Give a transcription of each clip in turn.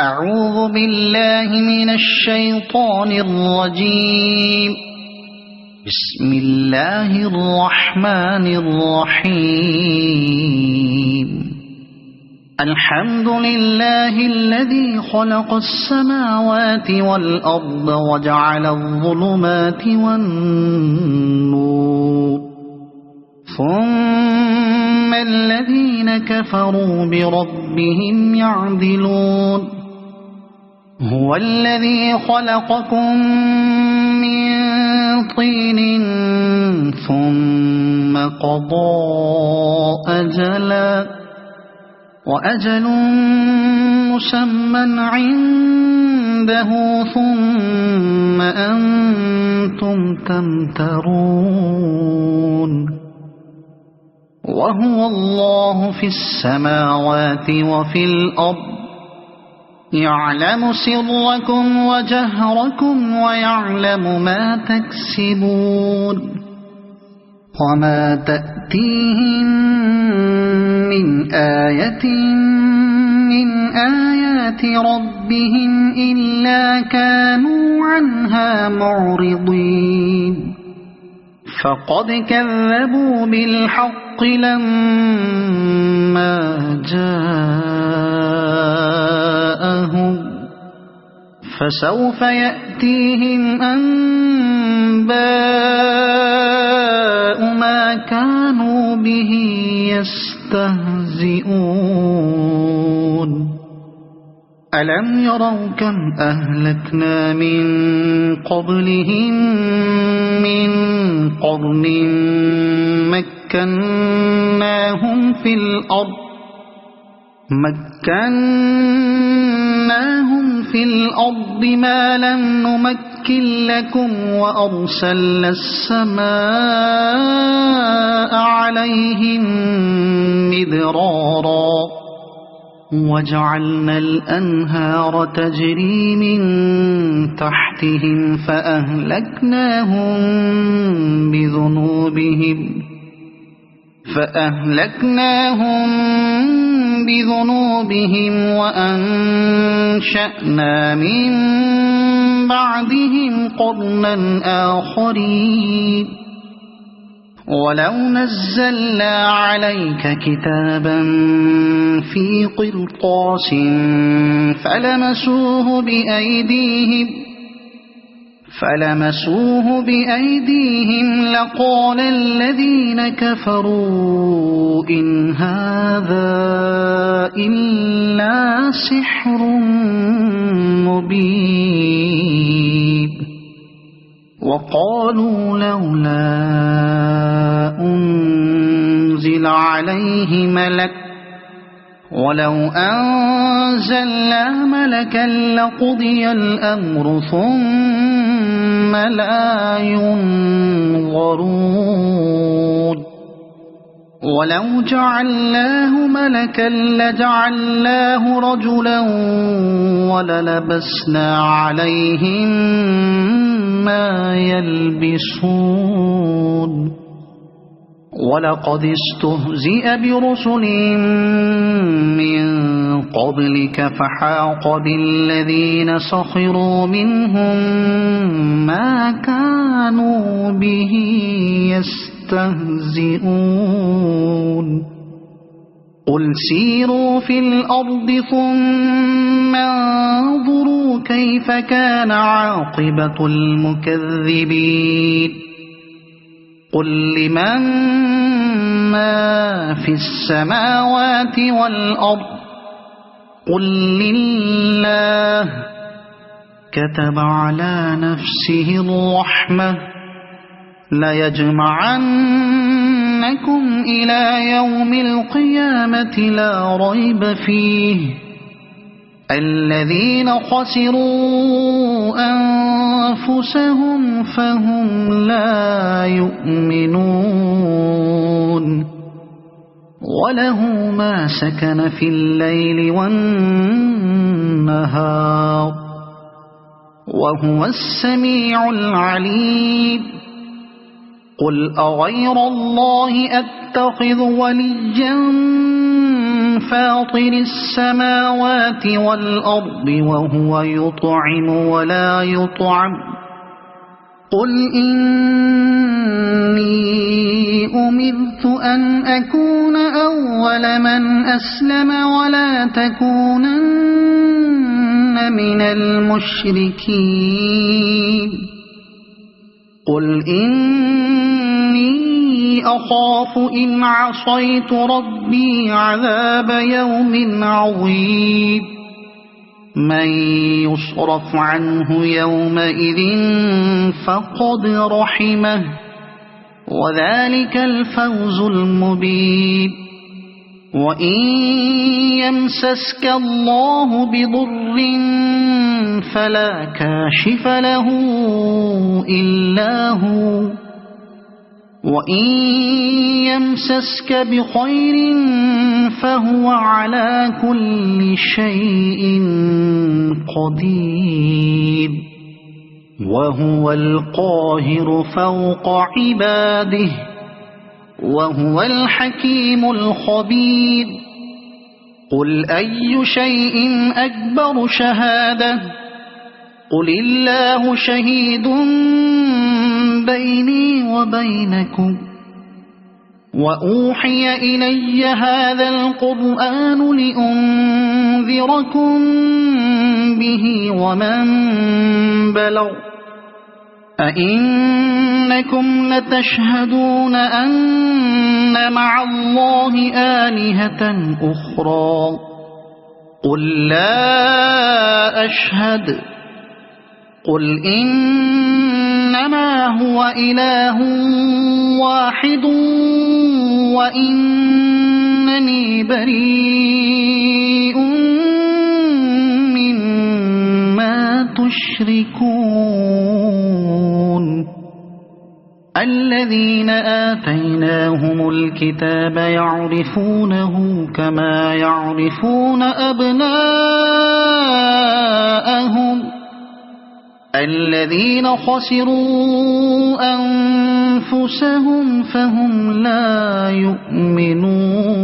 أعوذ بالله من الشيطان الرجيم. بسم الله الرحمن الرحيم. الحمد لله الذي خلق السماوات والأرض وجعل الظلمات والنور، ثم الذين كفروا بربهم يعدلون. هو الذي خلقكم من طين ثم قضى أجلا وأجل مسمى عنده ثم أنتم تمترون. وهو الله في السماوات وفي الأرض، يعلم سركم وجهركم ويعلم ما تكسبون. وما تأتيهم من آية من آيات ربهم إلا كانوا عنها معرضين. فقد كذبوا بالحق لما جاءهم، فسوف يأتيهم أنباء ما كانوا به يستهزئون. ألم يروا كم أهلكنا من قبلهم من قرن مكناهم في الأرض ما لم نمكن لكم، وأرسلنا السماء عليهم مدرارا، وجعلنا الأنهار تجري من تحتهم فأهلكناهم بذنوبهم وأنشأنا من بعدهم قرنا آخرين. ولو نزلنا عليك كتابا في قرطاس فلمسوه بأيديهم لقال الذين كفروا إن هذا إلا سحر مبين. وقالوا لولا أنزل عليه ملك، ولو أنزلنا ملكا لقضي الأمر ثم لا ينظرون. ولو جعلناه ملكا لجعلناه رجلا وللبسنا عليهم ما يلبسون. ولقد استهزئ برسل من قبلك فحاق بالذين سخروا منهم ما كانوا به يستهزئون. قل سيروا في الأرض ثم انظروا كيف كان عاقبة المكذبين. قل لمن ما في السماوات والأرض، قل لله. كتب على نفسه الرحمة ليجمعنكم إلى يوم القيامة لا ريب فيه. الذين خسروا أنفسهم فهم لا يؤمنون. وله ما سكن في الليل والنهار وهو السميع العليم. قل أغير الله أتخذ وليا فاطر السماوات والأرض وهو يطعم ولا يطعم قل إني أمرت أن أكون أول من أسلم ولا تكونن من المشركين قل إني أخاف إن عصيت ربي عذاب يوم عظيم من يصرف عنه يومئذ فقد رحمه وذلك الفوز المبين وإن يمسسك الله بضر فلا كاشف له إلا هو وإن يمسسك بخير فهو على كل شيء قدير وهو القاهر فوق عباده وهو الحكيم الخبير قل أي شيء أكبر شهادة قل الله شهيد بيني وبينكم وأوحي إلي هذا القرآن لأنذركم به ومن بلغ أئنكم لتشهدون أن مع الله آلهة أخرى قل لا أشهد قل إنما هو إله واحد وإنني بريء مما تشركون الذين آتيناهم الكتاب يعرفونه كما يعرفون أبناءهم الذين خسروا أنفسهم فهم لا يؤمنون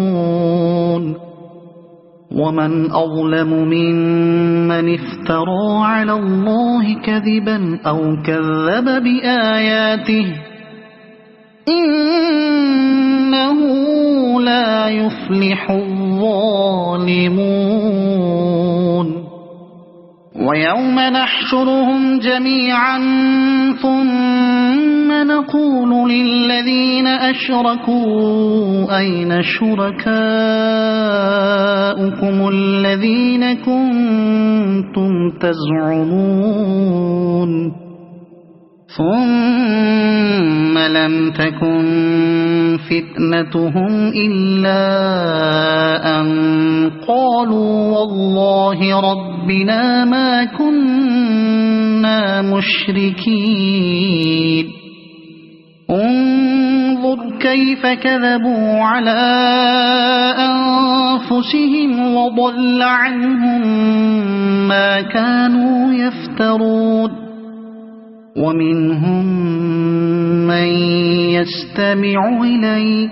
ومن أظلم ممن افترى على الله كذبا أو كذب بآياته إنه لا يفلح الظالمون ويوم نحشرهم جميعا ثم نقول للذين أشركوا أين شركاؤكم الذين كنتم تزعمون ثم لم تكن فتنتهم إلا أن قالوا والله ربنا ما كنا مشركين انظر كيف كذبوا على أنفسهم وضل عنهم ما كانوا يفترون ومنهم من يستمع إليك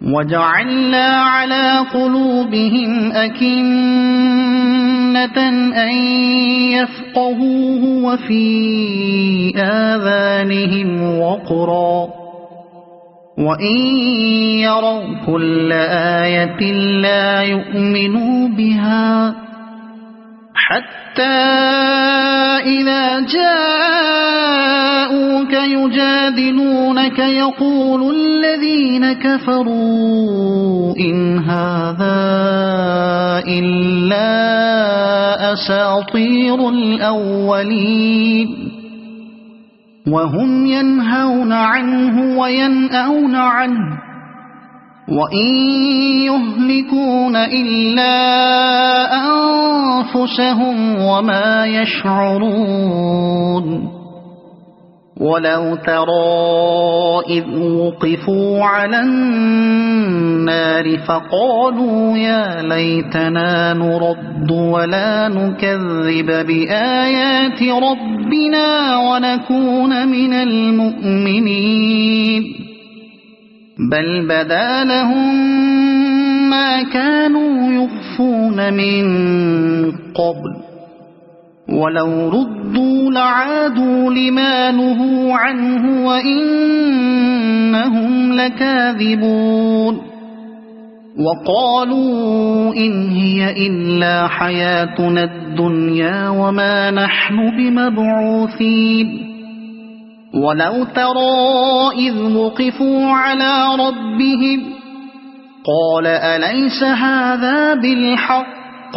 وجعلنا على قلوبهم أكنة أن يفقهوه وفي آذانهم وقرا وإن يروا كل آية لا يؤمنوا بها حتى إذا جاءوك يجادلونك يقول الذين كفروا إن هذا إلا أساطير الأولين وهم ينهون عنه وينأون عنه وإن يهلكون إلا أنفسهم وما يشعرون ولو ترى إذ وقفوا على النار فقالوا يا ليتنا نرد ولا نكذب بآيات ربنا ونكون من المؤمنين بل بدا لهم ما كانوا يخفون من قبل ولو ردوا لعادوا لما نهوا عنه وإنهم لكاذبون وقالوا إن هي إلا حياتنا الدنيا وما نحن بمبعوثين ولو ترى إذ وقفوا على ربهم قال أليس هذا بالحق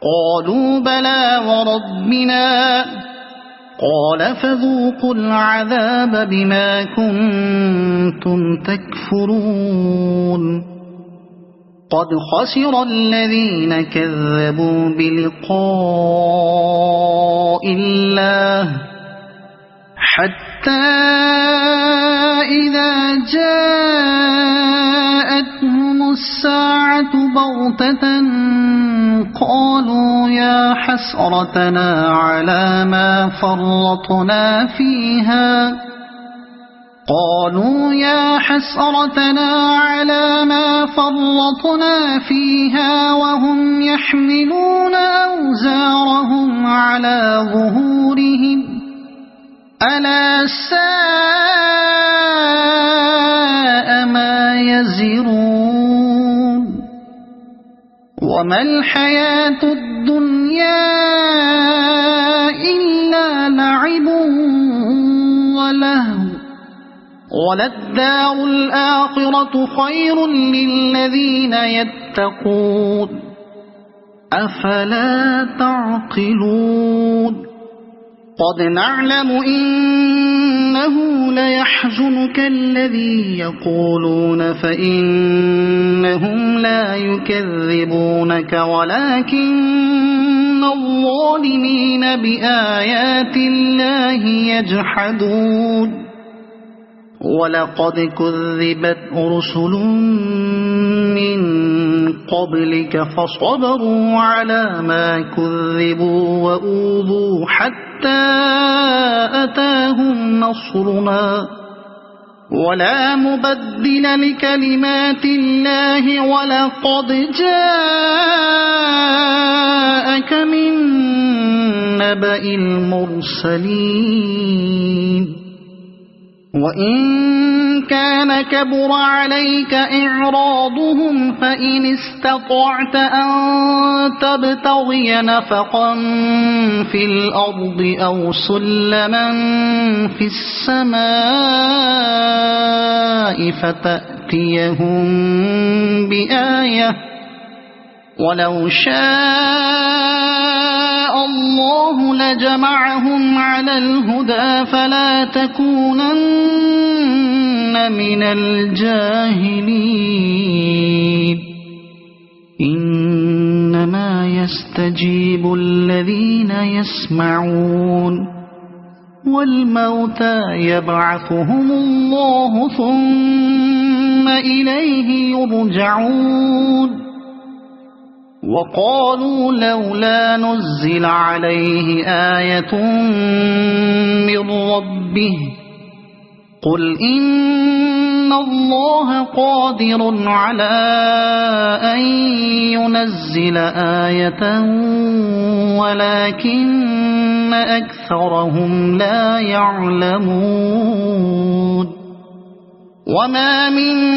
قالوا بلى وربنا قال فذوقوا العذاب بما كنتم تكفرون قد خسر الذين كذبوا بلقاء الله حتى إذا جاءتهم الساعة بغتة قالوا يا حسرتنا على ما فرطنا فيها وهم يحملون أوزارهم على ظهورهم ألا ساء ما يزرون وما الحياة الدنيا إلا لعب ولهو وللدار الآخرة خير للذين يتقون أفلا تعقلون قد نعلم إنه ليحزنك الذي يقولون فإنهم لا يكذبونك ولكن الظالمين بآيات الله يجحدون ولقد كذبت رسل من قبلك فصبروا على ما كذبوا وأوذوا حتى أتاهم نصرنا ولا مبدل لكلمات الله ولقد جاءك من نبأ المرسلين وإن كان كبر عليك إعراضهم فإن استطعت أن تبتغي نفقا في الأرض أو سلما في السماء فتأتيهم بآية ولو شاء الله لجمعهم على الهدى فلا تكونن من الجاهلين إنما يستجيب الذين يسمعون والموتى يبعثهم الله ثم إليه يرجعون وقالوا لولا نزل عليه آية من ربه قل إن الله قادر على أن ينزل آية ولكن أكثرهم لا يعلمون وما من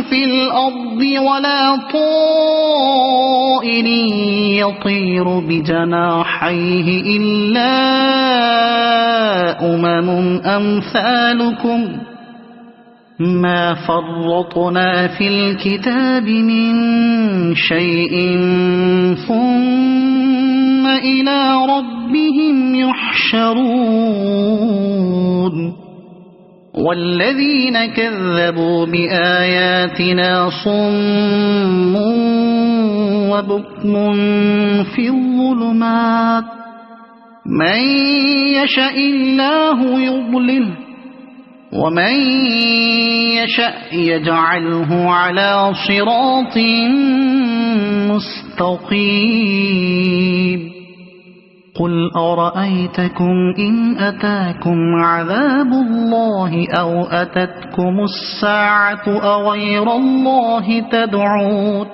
في الأرض ولا طائر يطير بجناحيه إلا أمثالكم ما فرطنا في الكتاب من شيء ثم إلى ربهم يحشرون والذين كذبوا بآياتنا صم وبكم في الظلمات من يشاء الله يضلله ومن يشاء يجعله على صراط مستقيم قل أرأيتكم إن أتاكم عذاب الله أو أتتكم الساعة أغير الله تدعون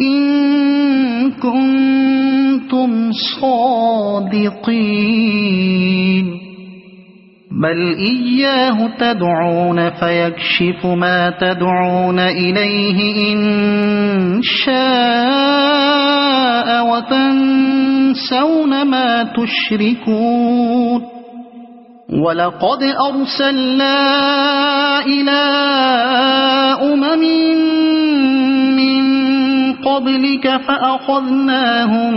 إن كنتم صادقين بل إياه تدعون فيكشف ما تدعون إليه إن شاء وتنسون ما تشركون ولقد أرسلنا إلى أمم من قبلك فأخذناهم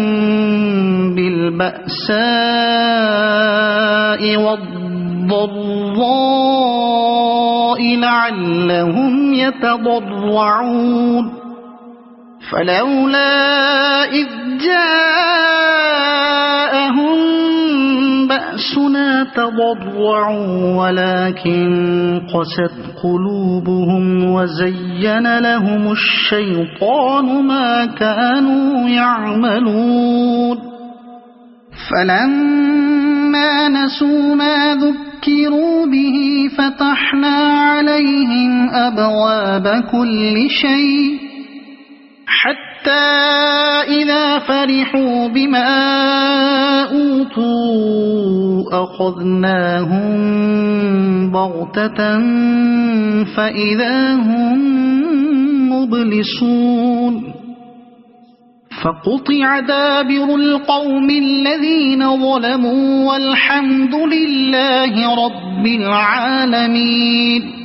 بالبأساء والضراء لعلهم يتضرعون فلولا إذ جاءهم بأسنا تضرعوا ولكن قست قلوبهم وزين لهم الشيطان ما كانوا يعملون فلما نسوا ما ذكروا به فتحنا عليهم أبواب كل شيء حتى إذا فرحوا بما أوتوا أخذناهم بغتة فإذا هم مبلسون فقطع دابر القوم الذين ظلموا والحمد لله رب العالمين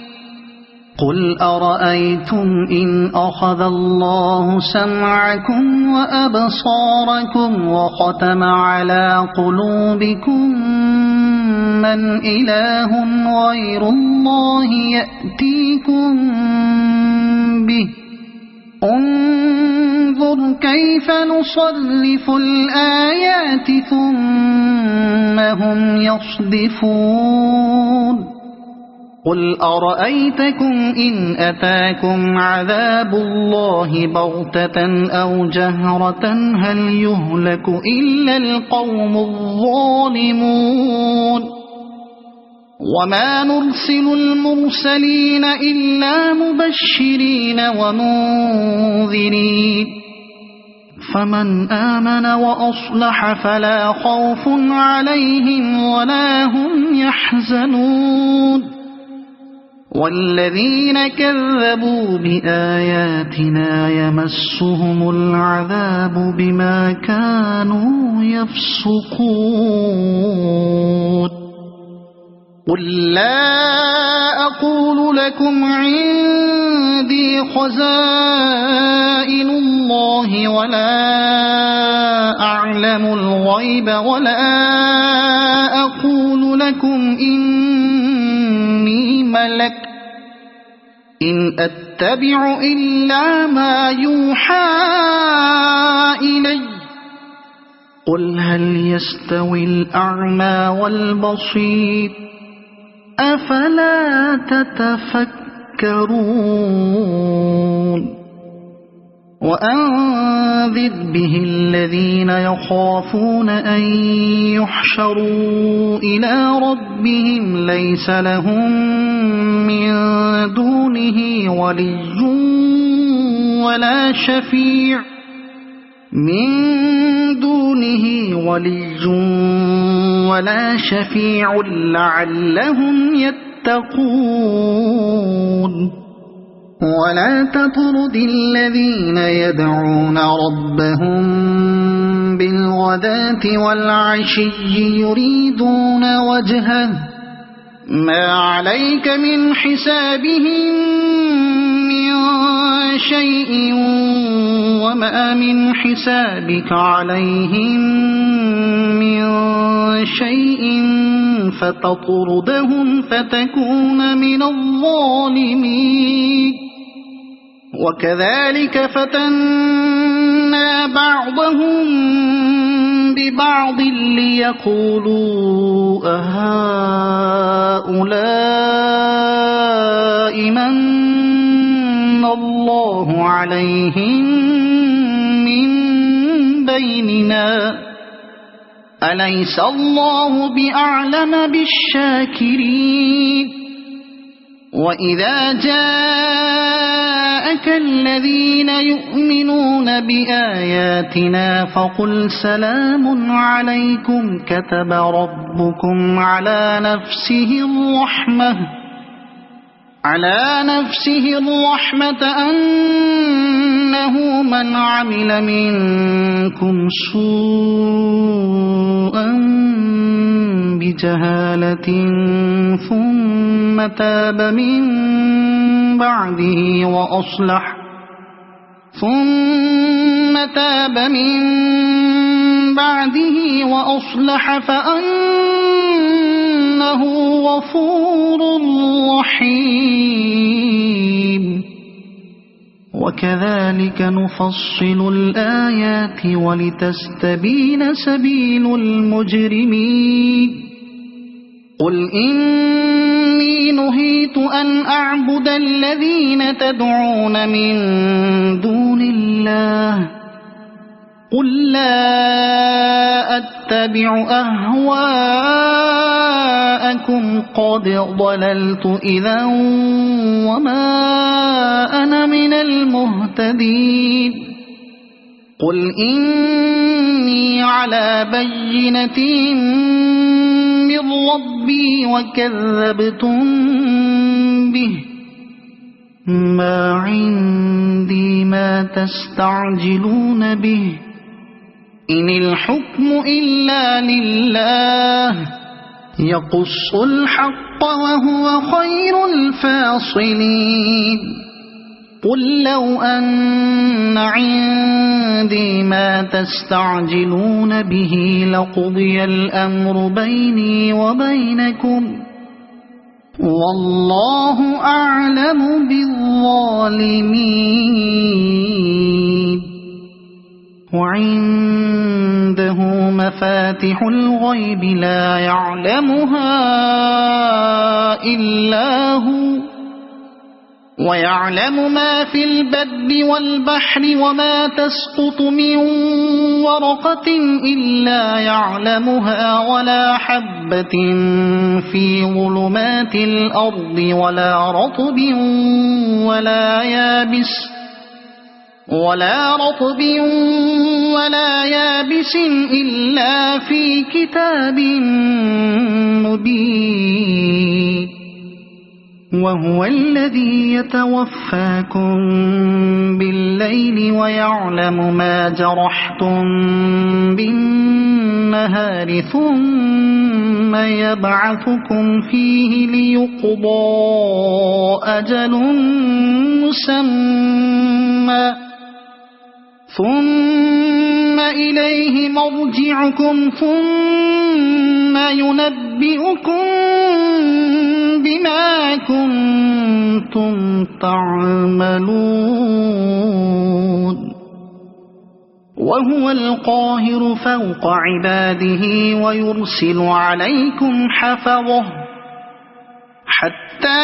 قل أرأيتم إن أخذ الله سمعكم وأبصاركم وختم على قلوبكم من إله غير الله يأتيكم به انظر كيف نصرف الآيات ثم هم يصدفون قل أرأيتكم إن أتاكم عذاب الله بغتة أو جهرة هل يهلك إلا القوم الظالمون وما نرسل المرسلين إلا مبشرين ومنذرين فمن آمن وأصلح فلا خوف عليهم ولا هم يحزنون والذين كذبوا بآياتنا يمسهم العذاب بما كانوا يفسقون قل لا أقول لكم عندي خزائن الله ولا أعلم الغيب ولا أقول لكم إني ملك إن أتبع إلا ما يوحى إلي قل هل يستوي الأعمى والبصير أفلا تتفكرون وأنذر به الذين يخافون أن يحشروا إلى ربهم ليس لهم من دونه ولي ولا شفيع لعلهم يتقون ولا تطرد الذين يدعون ربهم بالغداة والعشي يريدون وجهه ما عليك من حسابهم من شيء وما من حسابك عليهم من شيء فتطردهم فتكون من الظالمين وكذلك فتنا بعضهم ببعض ليقولوا أهؤلاء من الله عليهم من بيننا أليس الله بأعلم بالشاكرين وإذا جاءك الذين يؤمنون بآياتنا فقل سلام عليكم كتب ربكم على نفسه الرحمة أنه من عمل منكم سوءا بجهالة ثم تاب من بعده وأصلح فأنه غفور رحيم وكذلك نفصل الآيات ولتستبين سبيل المجرمين قل إني نهيت أن أعبد الذين تدعون من دون الله قل لا أتبع أهواءكم قد ضللت إذا وما أنا من المهتدين قل إني على بينة من ربي وكذبتم به ما عندي ما تستعجلون به إن الحكم إلا لله يقص الحق وهو خير الفاصلين قل لو أن عندي ما تستعجلون به لقضي الأمر بيني وبينكم والله أعلم بالظالمين وعنده مفاتح الغيب لا يعلمها إلا هو ويعلم ما في البر والبحر وما تسقط من ورقة إلا يعلمها ولا حبة في ظلمات الأرض ولا رطب ولا يابس إلا في كتاب مبين وهو الذي يتوفاكم بالليل ويعلم ما جرحتم بالنهار ثم يبعثكم فيه ليقضى أجل مسمى ثم إليه مرجعكم ثم ينبئكم بما كنتم تعملون وهو القاهر فوق عباده ويرسل عليكم حفظه حتى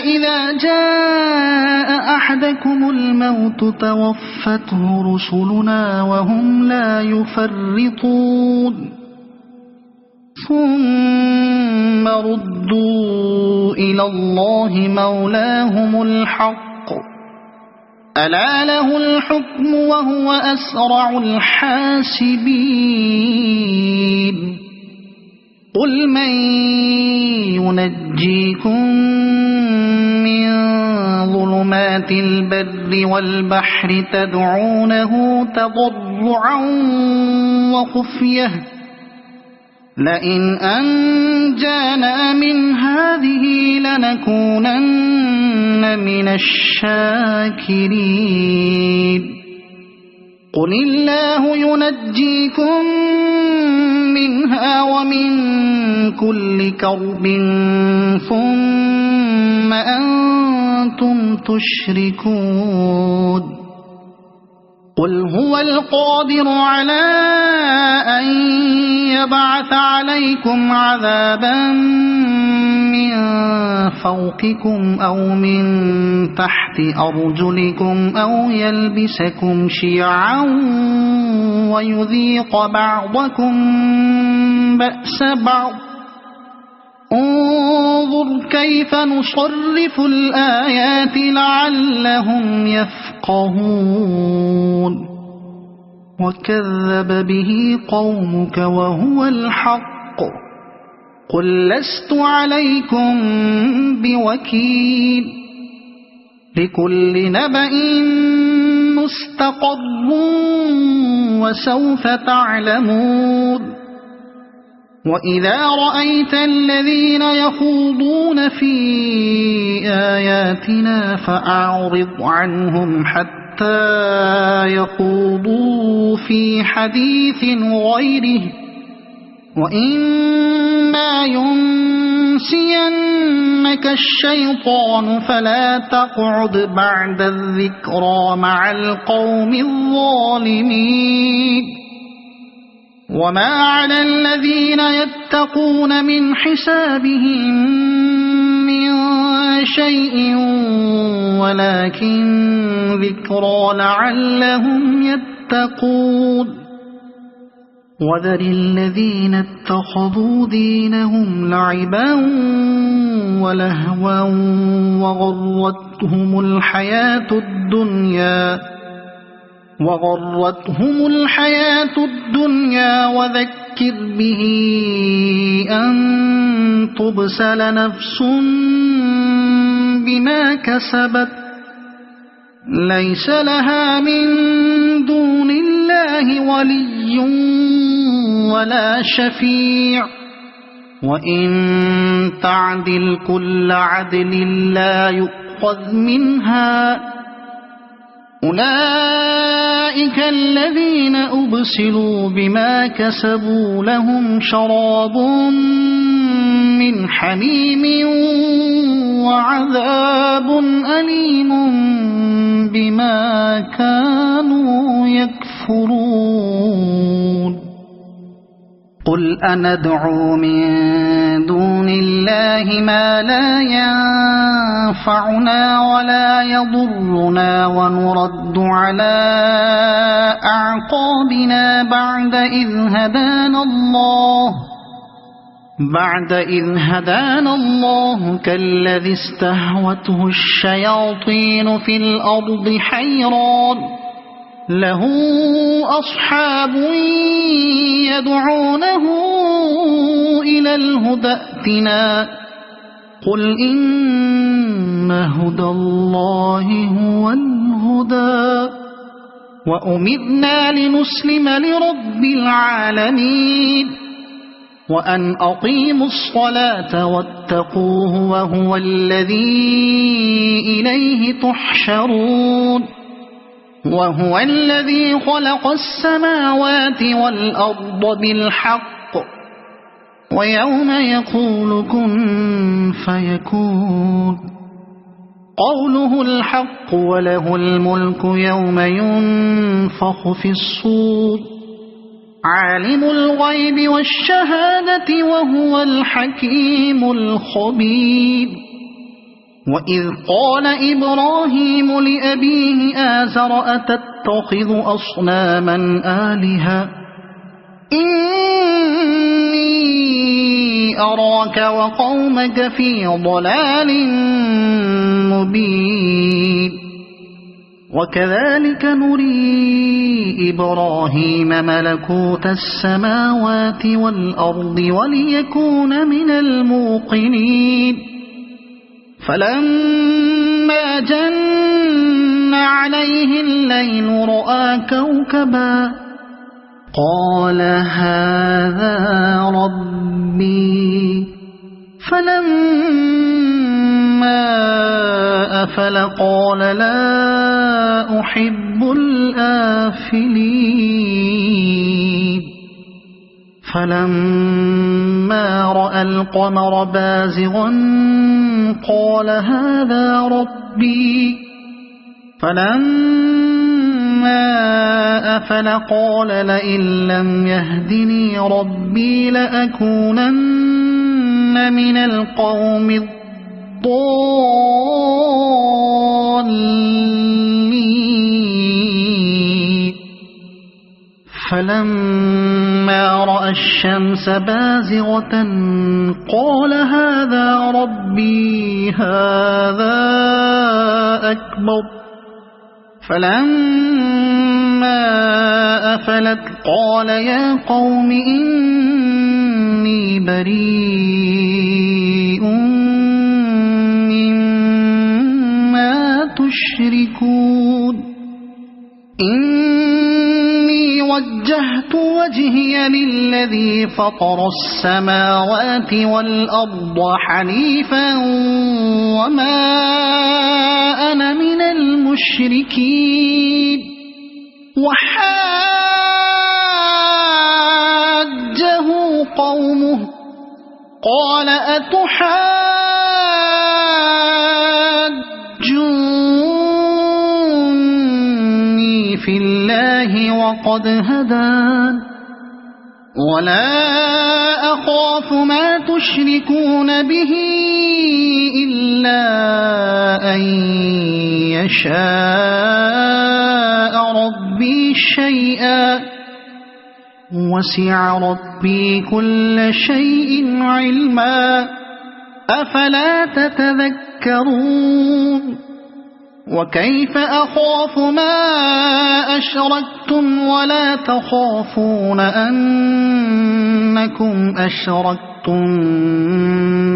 إذا جاء أحدكم الموت توفته رسلنا وهم لا يفرطون ثم ردوا إلى الله مولاهم الحق ألا له الحكم وهو أسرع الحاسبين قل من ينجيكم من ظلمات البر والبحر تدعونه تضرعا وخفية لئن أنجانا من هذه لنكونن من الشاكرين قل الله ينجيكم منها ومن كل كرب ثم أنتم تشركون قل هو القادر على أن يبعث عليكم عذابا من فوقكم أو من تحت أرجلكم أو يلبسكم شيعا ويذيق بعضكم بأس بعض انظر كيف نصرف الآيات لعلهم يفقهون وكذب به قومك وهو الحق قل لست عليكم بوكيل لكل نبأ مستقر وسوف تعلمون وإذا رأيت الذين يخوضون في آياتنا فأعرض عنهم حتى يخوضوا في حديث غيره وإما ينسينك الشيطان فلا تقعد بعد الذكرى مع القوم الظالمين وما على الذين يتقون من حسابهم من شيء ولكن ذكرى لعلهم يتقون وذر الذين اتخذوا دينهم لعبا ولهوا وغرتهم الحياة الدنيا وذكر به أن تبسل نفس بما كسبت ليس لها من دون الله ولي ولا شفيع وإن تعدل كل عدل لا يؤخذ منها أولئك الذين أبسلوا بما كسبوا لهم شراب من حميم وعذاب أليم بما كانوا يكفرون قل أندعو من دون الله ما لا ينفعنا ولا يضرنا ونرد على أعقابنا بعد إذ هدانا الله كالذي استهوته الشياطين في الأرض حيران له أصحاب يدعونه إلى الهدى ائتنا قل إن هدى الله هو الهدى وأمرنا لنسلم لرب العالمين وأن أقيموا الصلاة واتقوه وهو الذي إليه تحشرون وهو الذي خلق السماوات والأرض بالحق ويوم يقول كن فيكون قوله الحق وله الملك يوم ينفخ في الصور عالم الغيب والشهادة وهو الحكيم الخبير وإذ قال إبراهيم لأبيه آزر أتتخذ أصناما آلهة إني أراك وقومك في ضلال مبين وكذلك نري إبراهيم ملكوت السماوات والأرض وليكون من الموقنين فلما جن عليه الليل رأى كوكبا قال هذا ربي فلما أفل قال لا أحب الآفلين فلما رأى القمر بازغا قال هذا ربي فلما أفل قال لئن لم يهدني ربي لأكونن من القوم الضالين فلما رأى الشمس بازغة قال هذا ربي هذا أكبر فلما أفلت قال يا قوم إني بريء مما تشركون إني وجهت وجهي للذي فطر السماوات والأرض حنيفا وما أنا من المشركين وحاجه قومه قال أتحاجوني في الله وقد هدان ولا أخاف ما تشركون به إلا أن يشاء ربي شيئا وسع ربي كل شيء علما أفلا تتذكرون وكيف أخاف ما أشركتم ولا تخافون أنكم أشركتم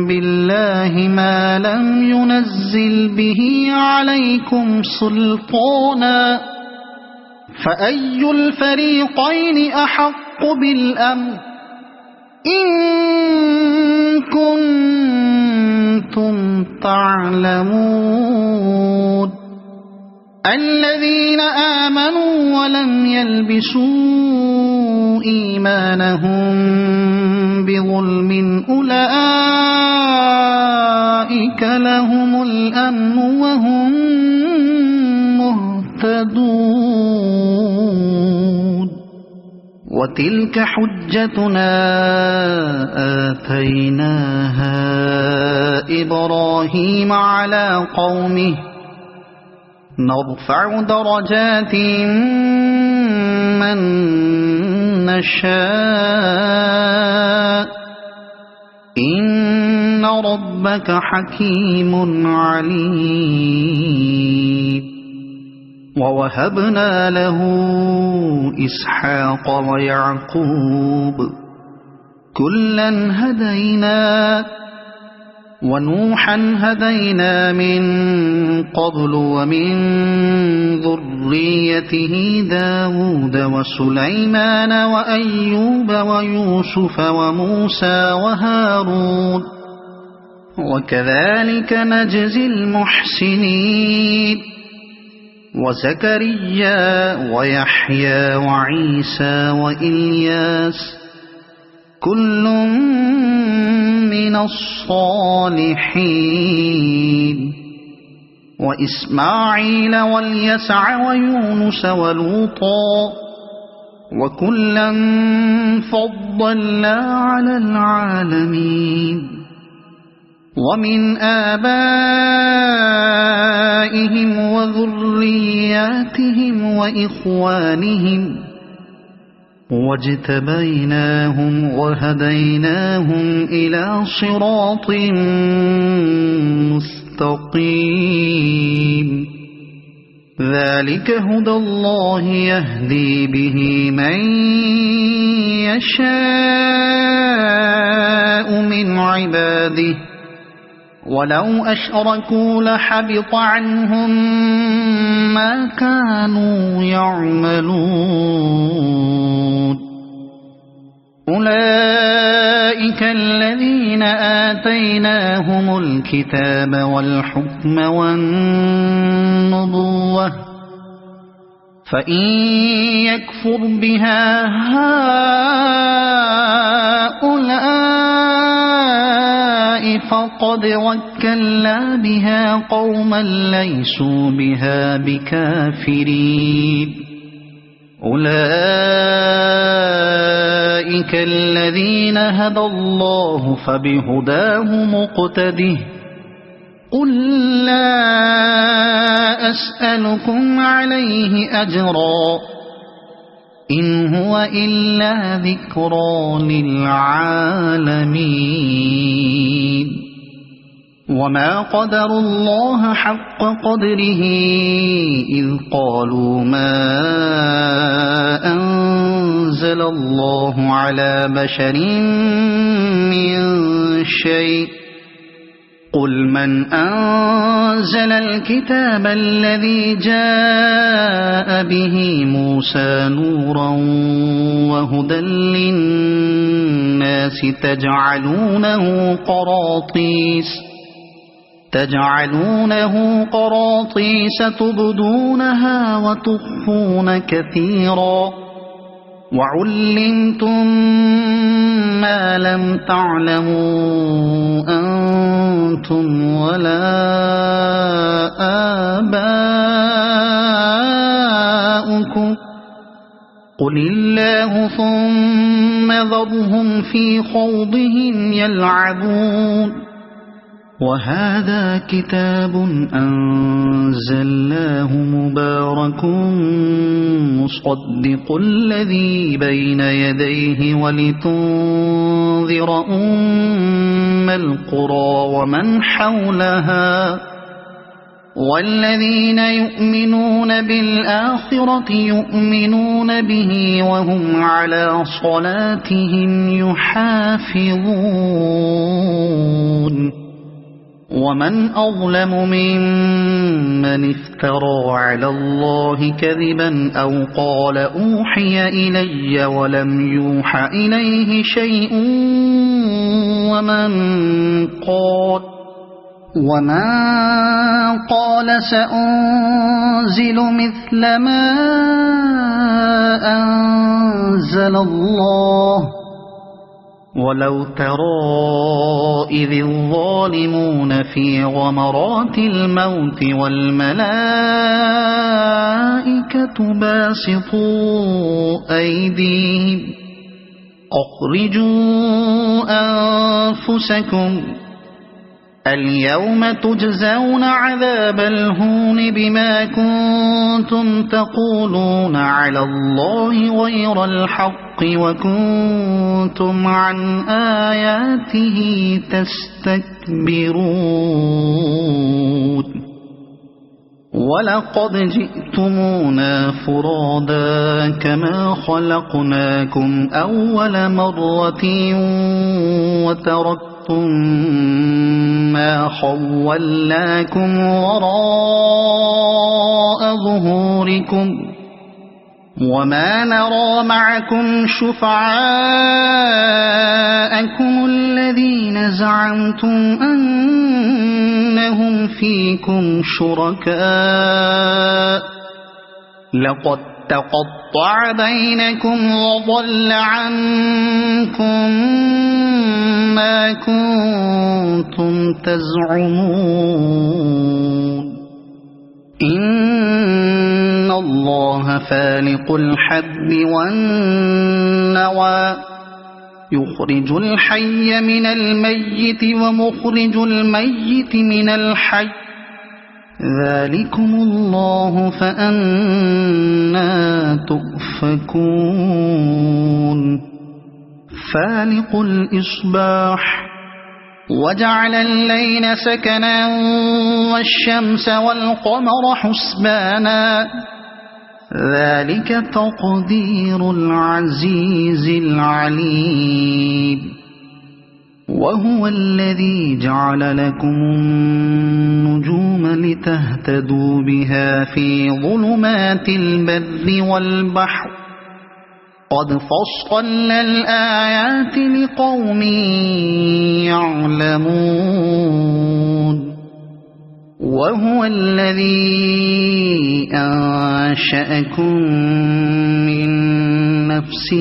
بالله ما لم ينزل به عليكم سلطانا فأي الفريقين أحق بالأمن إن كنتم تعلمون الذين آمنوا ولم يلبسوا إيمانهم بظلم أولئك لهم الأمن وهم مهتدون وتلك حجتنا آتيناها إبراهيم على قومه نرفع درجات من نشاء إن ربك حكيم عليم ووهبنا له إسحاق ويعقوب كلا هدينا ونوحا هدينا من قبل ومن ذريته داود وسليمان وأيوب ويوسف وموسى وهارون وكذلك نجزي المحسنين وزكريا ويحيى وعيسى وإلياس كل من الصالحين وإسماعيل واليسع ويونس ولوطا وكلا فضلنا على العالمين ومن آبائهم وذرياتهم وإخوانهم واجتبيناهم وهديناهم إلى صراط مستقيم ذلك هدى الله يهدي به من يشاء من عباده ولو أشركوا لحبط عنهم ما كانوا يعملون أولئك الذين آتيناهم الكتاب والحكم والنبوة فإن يكفر بها هؤلاء فقد وكلنا بها قوما ليسوا بها بكافرين أولئك الذين هدى الله فبهداه مقتده قل لا أسألكم عليه أجرا إن هو إلا ذكرى للعالمين وما قدروا الله حق قدره إذ قالوا ما أنزل الله على بشر من شيء قل من أنزل الكتاب الذي جاء به موسى نورا وهدى للناس تجعلونه قراطيس تبدونها وتخفون كثيرا وعلمتم ما لم تعلموا أنتم ولا آباؤكم قل الله ثم ذرهم في خوضهم يلعبون وهذا كتاب أنزلناه مبارك مصدق الذي بين يديه ولتنذر أم القرى ومن حولها والذين يؤمنون بالآخرة يؤمنون به وهم على صلاتهم يحافظون ومن أظلم ممن افترى على الله كذبا أو قال أوحي إلي ولم يوح إليه شيء ومن قال سأنزل مثل ما أنزل الله ولو ترى إذ الظالمون في غمرات الموت والملائكة باسطوا أيديهم أخرجوا أنفسكم اليوم تجزون عذاب الهون بما كنتم تقولون على الله غير الحق وكنتم عن آياته تستكبرون ولقد جئتمونا فرادا كما خلقناكم أول مرة وتركتم ما خولناكم وراء ظهوركم وما نرى معكم شفعاءكم الذين زعمتم أنهم فيكم شركاء لقد تقطع بينكم وضل عنكم ما كنتم تزعمون إن الله فالق الحب والنوى يخرج الحي من الميت ومخرج الميت من الحي ذلكم الله فأنى تؤفكون فالق الإصباح وجعل الليل سكنا والشمس والقمر حسبانا ذلك تقدير العزيز العليم وهو الذي جعل لكم النجوم لتهتدوا بها في ظلمات البر والبحر قد فصلنا الآيات لقوم يعلمون وهو الذي أنشأكم من نفس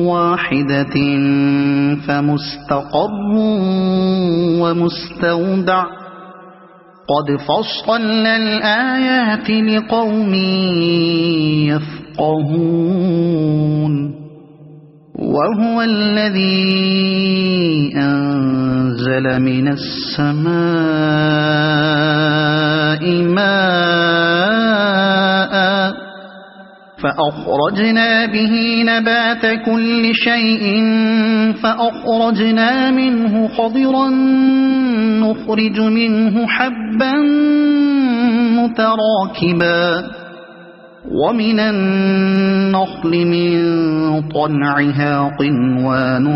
واحدة فمستقر ومستودع قد فصلنا الآيات لقوم يفقهون وهو الذي أنزل من السماء ماء فأخرجنا به نبات كل شيء فأخرجنا منه خضرا نخرج منه حبا متراكبا ومن النخل من طلعها قنوان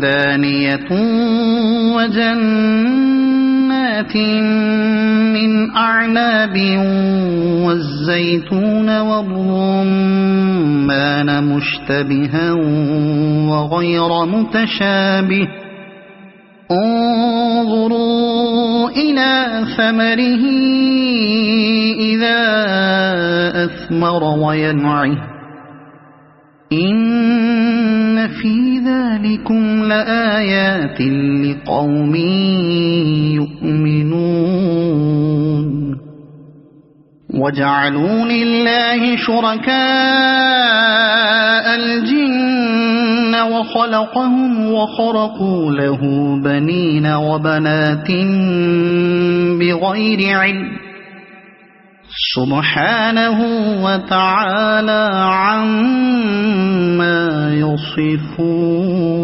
دانية وجنات من أعناب والزيتون والرمان مشتبها وغير متشابه انظروا إلى ثمره إذا أثمر وينعه إن في ذلكم لآيات لقوم يؤمنون وجعلوا لله شركاء الجن وخلقهم وخرقوا له بنين وبنات بغير علم سبحانه وتعالى عما يصفون